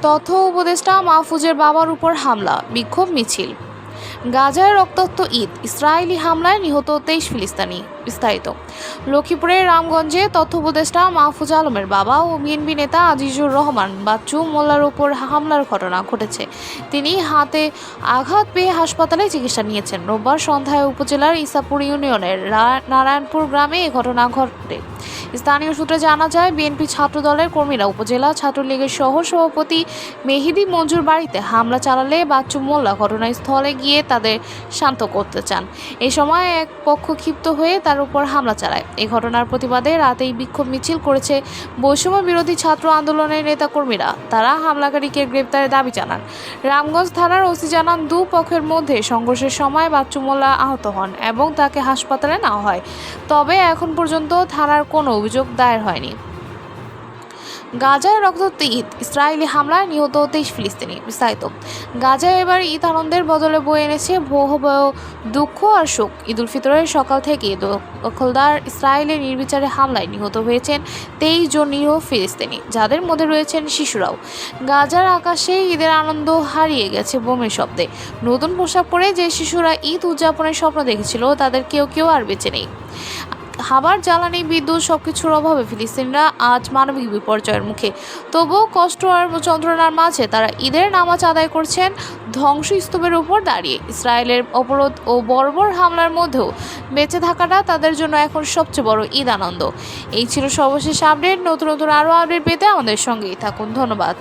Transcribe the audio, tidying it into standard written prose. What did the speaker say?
তথ্য উপদেষ্টা মাহফুজের বাবার উপর হামলা, বিক্ষোভ মিছিল। গাজায় রক্তাক্ত ঈদ, ইসরায়েলি হামলায় নিহত 23 ফিলিস্তিনি। বিস্তারিত। লক্ষ্মীপুরের রামগঞ্জে তথ্য উপদেষ্টা মাহফুজ আলমের বাবা ও বিএনপি নেতা আজিজুর রহমান বাচ্চু মোল্লার উপর হামলার ঘটনা ঘটেছে। তিনি হাতে আঘাত পেয়ে হাসপাতালে চিকিৎসা নিয়েছেন। রোববার সন্ধ্যায় উপজেলার ইসাপুর ইউনিয়নের নারায়ণপুর গ্রামে এ ঘটনা ঘটে। স্থানীয় সূত্রে জানা যায়, বিএনপি ছাত্রদলের কর্মীরা উপজেলা ছাত্রলীগের সহসভাপতি মেহেদি মঞ্জুর বাড়িতে হামলা চালালে বাচ্চু মোল্লা ঘটনাস্থলে গিয়ে তাদের শান্ত করতে চান। এ সময় এক পক্ষ ক্ষিপ্ত হয়ে তার উপর হামলা চালায়। এই ঘটনার প্রতিবাদে রাতেই বিক্ষোভ মিছিল করেছে বৈষম্য বিরোধী ছাত্র আন্দোলনের নেতাকর্মীরা। তারা হামলাকারীকে গ্রেপ্তারের দাবি জানান। রামগঞ্জ থানার ওসি জানান, দুপক্ষের মধ্যে সংঘর্ষের সময় বাচ্চু মোল্লা আহত হন এবং তাকে হাসপাতালে নেওয়া হয়। তবে এখন পর্যন্ত থানার কোনো অভিযোগ দায়ের হয়নি। গাজায় রক্তাক্ত ঈদ, ইসরায়েলি হামলায় নিহত 23 ফিলিস্তিনি। বিস্তারিত। গাজায় এবার ঈদ আনন্দের বদলে বয়ে এনেছে ভয়াবহ দুঃখ আর শোক। ঈদ উল ফিতরের সকাল থেকে দখলদার ইসরায়েলের নির্বিচারে হামলায় নিহত হয়েছেন 23 জন নিরীহ ফিলিস্তিনি, যাদের মধ্যে রয়েছেন শিশুরাও। গাজার আকাশে ঈদের আনন্দ হারিয়ে গেছে বোমের শব্দে। নতুন পোশাক পরে যে শিশুরা ঈদ উদযাপনের স্বপ্ন দেখেছিল, তাদের কেউ কেউ আর বেঁচে নেই। খাবার, জ্বালানি, বিদ্যুৎ সবকিছুর অভাবে ফিলিস্তিনিরা আজ মানবিক বিপর্যয়ের মুখে। তবুও কষ্ট আর যন্ত্রণার মাঝে তারা ঈদের নামাজ আদায় করছেন ধ্বংসস্তূপের উপর দাঁড়িয়ে। ইসরায়েলের অবরোধ ও বর্বর হামলার মধ্যেও বেঁচে থাকাটা তাদের জন্য এখন সবচেয়ে বড় ঈদ আনন্দ। এই ছিল সর্বশেষ আপডেট। নতুন নতুন আরও আপডেট পেতে আমাদের সঙ্গেই থাকুন। ধন্যবাদ।